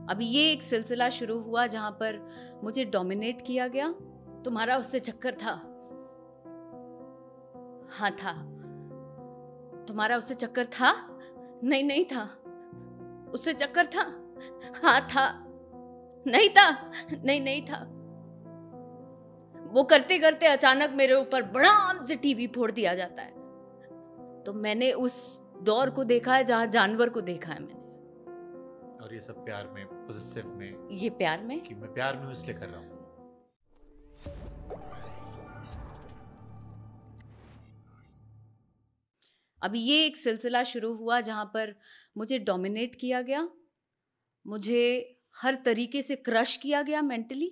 अभी ये एक सिलसिला शुरू हुआ जहां पर मुझे डोमिनेट किया गया। तुम्हारा उससे चक्कर था? हाँ था। तुम्हारा उससे चक्कर था? नहीं नहीं था। उससे चक्कर था? हाँ था। नहीं था। नहीं नहीं था। वो करते करते अचानक मेरे ऊपर बड़ाम से टीवी फोड़ दिया जाता है। तो मैंने उस दौर को देखा है जहां जानवर को देखा है मैंने। और ये सब प्यार में, पॉजिटिव में, ये प्यार में कि मैं प्यार में हूँ इसलिए कर रहा हूँ। अभी ये एक सिलसिला शुरू हुआ जहां पर मुझे डोमिनेट किया गया, मुझे हर तरीके से क्रश किया गया मेंटली।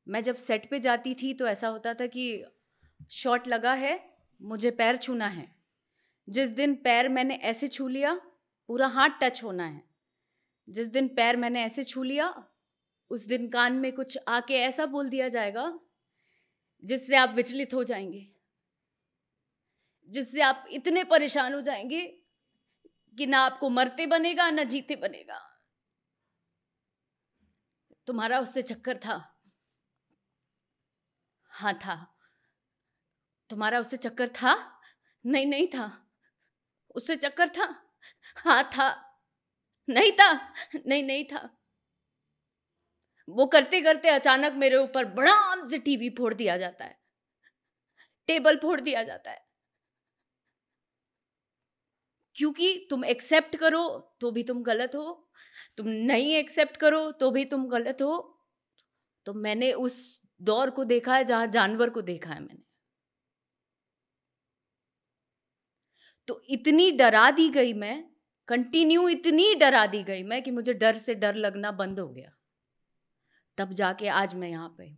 मैं जब सेट पे जाती थी तो ऐसा होता था कि शॉट लगा है, मुझे पैर छूना है। जिस दिन पैर मैंने ऐसे छू लिया, पूरा हाथ टच होना है। जिस दिन पैर मैंने ऐसे छू लिया, उस दिन कान में कुछ आके ऐसा बोल दिया जाएगा जिससे आप विचलित हो जाएंगे, जिससे आप इतने परेशान हो जाएंगे कि ना आपको मरते बनेगा ना जीते बनेगा। तुम्हारा उससे चक्कर था? हाँ था। तुम्हारा उससे चक्कर था? नहीं नहीं था। उससे चक्कर था? हाँ था। नहीं था। नहीं नहीं था। वो करते करते अचानक मेरे ऊपर बड़ाम से टीवी फोड़ दिया जाता है, टेबल फोड़ दिया जाता है। क्योंकि तुम एक्सेप्ट करो तो भी तुम गलत हो, तुम नहीं एक्सेप्ट करो तो भी तुम गलत हो। तो मैंने उस दौर को देखा है जहां जानवर को देखा है मैंने। तो इतनी डरा दी गई मैं, कंटिन्यू इतनी डरा दी गई मैं कि मुझे डर से डर लगना बंद हो गया। तब जाके आज मैं यहाँ पे।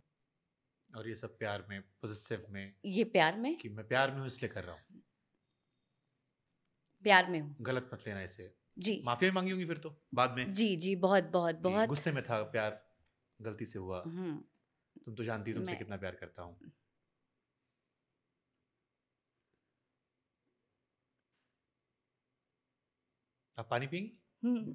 और ये सब प्यार में, पॉजिटिव में, ये प्यार में कि मैं प्यार में हूँ इसलिए कर रहा हूँ। प्यार में हूँ। गलत मत लेना इसे। जी माफी भी मांगी होंगी फिर तो बाद में जी जी, बहुत बहुत कि बहुत। गुस्से में था, प्यार गलती से हुआ। हम्म। तुम तो जानती तुमसे मैं कितना प्यार करता हूँ। आप पानी पियेंगी? हम्म।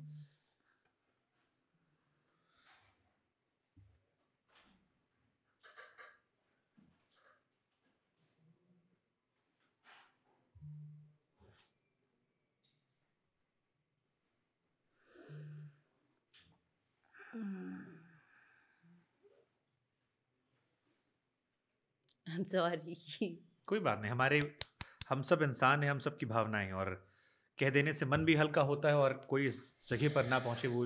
I am sorry. कोई बात नहीं, हम सब इंसान हैं, हम सब की भावनाएं हैं, और कह देने से मन भी हल्का होता है, और कोई इस जगह पर ना पहुंचे, वो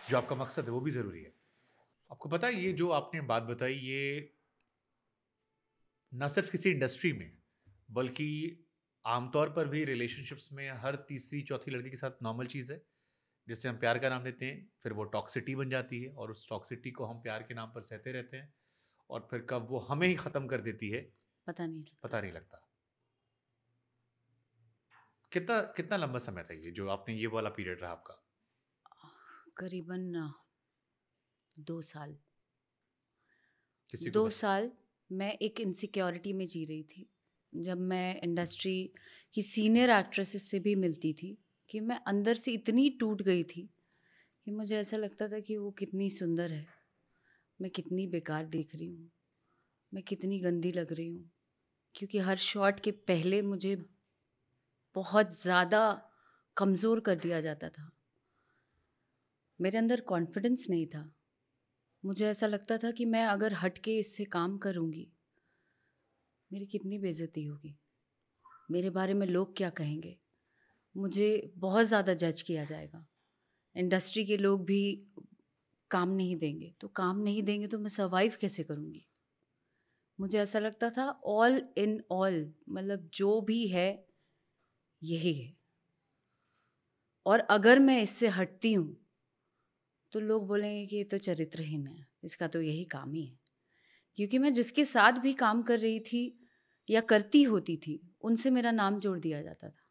जो आपका मकसद है वो भी ज़रूरी है। आपको पता है ये जो आपने बात बताई, ये न सिर्फ किसी इंडस्ट्री में बल्कि आमतौर पर भी रिलेशनशिप्स में हर तीसरी चौथी लड़की के साथ नॉर्मल चीज़ है, जिससे हम प्यार का नाम देते हैं, फिर वो टॉक्सिटी बन जाती है, और उस टॉक्सिटी को हम प्यार के नाम पर सहते रहते हैं, और फिर कब वो हमें ही ख़त्म कर देती है पता नहीं लगता। पता नहीं लगता। कितना कितना लंबा समय था ये जो आपने, ये वाला पीरियड रहा आपका? करीबन 2 साल। किसी को 2 साल मैं एक इनसिक्योरिटी में जी रही थी। जब मैं इंडस्ट्री की सीनियर एक्ट्रेसेस से भी मिलती थी कि मैं अंदर से इतनी टूट गई थी कि मुझे ऐसा लगता था कि वो कितनी सुंदर है, मैं कितनी बेकार दिख रही हूँ, मैं कितनी गंदी लग रही हूँ। क्योंकि हर शॉट के पहले मुझे बहुत ज़्यादा कमज़ोर कर दिया जाता था। मेरे अंदर कॉन्फिडेंस नहीं था। मुझे ऐसा लगता था कि मैं अगर हट के इससे काम करूँगी, मेरी कितनी बेइज्जती होगी, मेरे बारे में लोग क्या कहेंगे, मुझे बहुत ज़्यादा जज किया जाएगा, इंडस्ट्री के लोग भी काम नहीं देंगे, तो काम नहीं देंगे तो मैं सर्वाइव कैसे करूँगी। मुझे ऐसा लगता था ऑल इन ऑल, मतलब जो भी है यही है, और अगर मैं इससे हटती हूँ तो लोग बोलेंगे कि ये तो चरित्रहीन है, इसका तो यही काम ही है। क्योंकि मैं जिसके साथ भी काम कर रही थी या करती होती थी, उनसे मेरा नाम जोड़ दिया जाता था।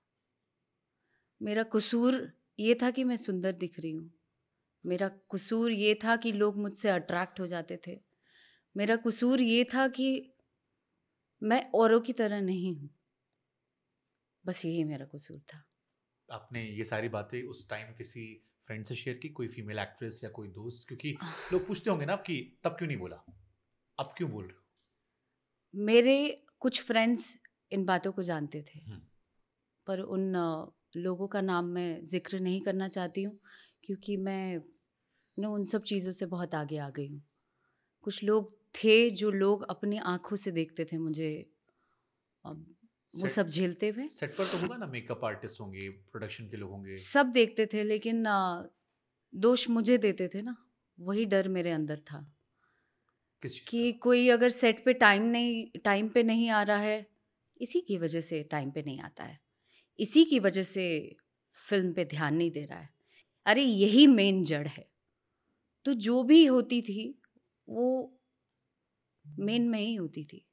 मेरा कसूर ये था कि मैं सुंदर दिख रही हूँ, मेरा कसूर ये था कि लोग मुझसे अट्रैक्ट हो जाते थे, मेरा कसूर ये था कि मैं औरों की तरह नहीं हूँ। बस यही मेरा कसूर था। आपने ये सारी बातें उस टाइम किसी फ्रेंड से शेयर की, कोई फीमेल एक्ट्रेस या कोई दोस्त? क्योंकि लोग पूछते होंगे ना आप कि तब क्यों नहीं बोला, अब क्यों बोल रहे मेरे कुछ फ्रेंड्स इन बातों को जानते थे, हो? पर उन लोगों का नाम मैं ज़िक्र नहीं करना चाहती हूँ, क्योंकि मैं ना उन सब चीज़ों से बहुत आगे आ गई हूँ। कुछ लोग थे जो लोग अपनी आँखों से देखते थे मुझे वो सेट सब झेलते हुए। सेट पर तो होगा ना, मेकअप आर्टिस्ट होंगे, प्रोडक्शन के लोग होंगे। सब देखते थे, लेकिन दोष मुझे देते थे ना, वही डर मेरे अंदर था किस चीज़ कि का? कोई अगर सेट पे टाइम पे नहीं आ रहा है, इसी की वजह से टाइम पे नहीं आता है, इसी की वजह से फ़िल्म पे ध्यान नहीं दे रहा है। अरे यही मेन जड़ है। तो जो भी होती थी, वो मेन में ही होती थी।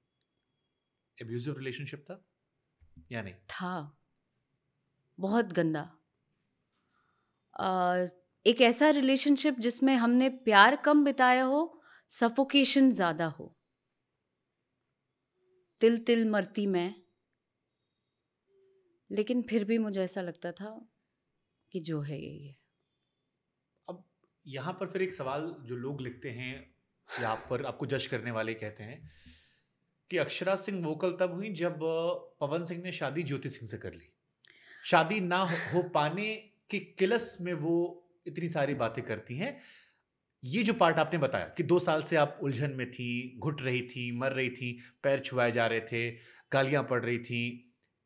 एब्यूजिव रिलेशनशिप था या नहीं? था, बहुत गंदा। एक ऐसा रिलेशनशिप जिसमें हमने प्यार कम बिताया हो, सफोकेशन ज़्यादा हो। तिल तिल मरती मैं, लेकिन फिर भी मुझे ऐसा लगता था कि जो है यही है। अब यहाँ पर फिर एक सवाल जो लोग लिखते हैं या आप पर आपको जज करने वाले कहते हैं कि अक्षरा सिंह वोकल तब हुई जब पवन सिंह ने शादी ज्योति सिंह से कर ली। शादी ना हो पाने की किलस में वो इतनी सारी बातें करती हैं। ये जो पार्ट आपने बताया कि 2 साल से आप उलझन में थी, घुट रही थी, मर रही थी, पैर छुआए जा रहे थे, गालियाँ पड़ रही थी,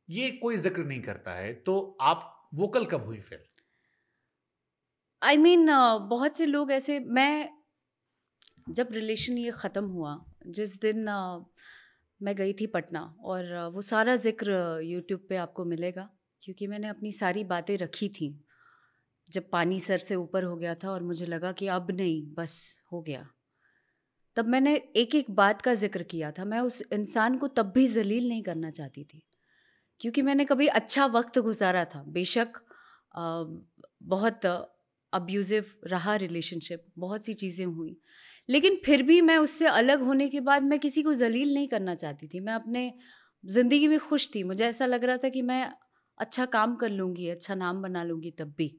ये कोई ज़िक्र नहीं करता है। तो आप वोकल कब हुई फिर? आई मीन बहुत से लोग ऐसे, मैं जब रिलेशन ये ख़त्म हुआ, जिस दिन मैं गई थी पटना, और वो सारा ज़िक्र यूट्यूब पे आपको मिलेगा, क्योंकि मैंने अपनी सारी बातें रखी थी। जब पानी सर से ऊपर हो गया था और मुझे लगा कि अब नहीं, बस हो गया, तब मैंने एक-एक बात का ज़िक्र किया था। मैं उस इंसान को तब भी ज़लील नहीं करना चाहती थी, क्योंकि मैंने कभी अच्छा वक़्त गुज़ारा था। बेशक बहुत अब्यूज़िव रहा रिलेशनशिप, बहुत सी चीज़ें हुई, लेकिन फिर भी मैं उससे अलग होने के बाद मैं किसी को ज़लील नहीं करना चाहती थी। मैं अपने ज़िंदगी में खुश थी। मुझे ऐसा लग रहा था कि मैं अच्छा काम कर लूँगी, अच्छा नाम बना लूँगी तब भी।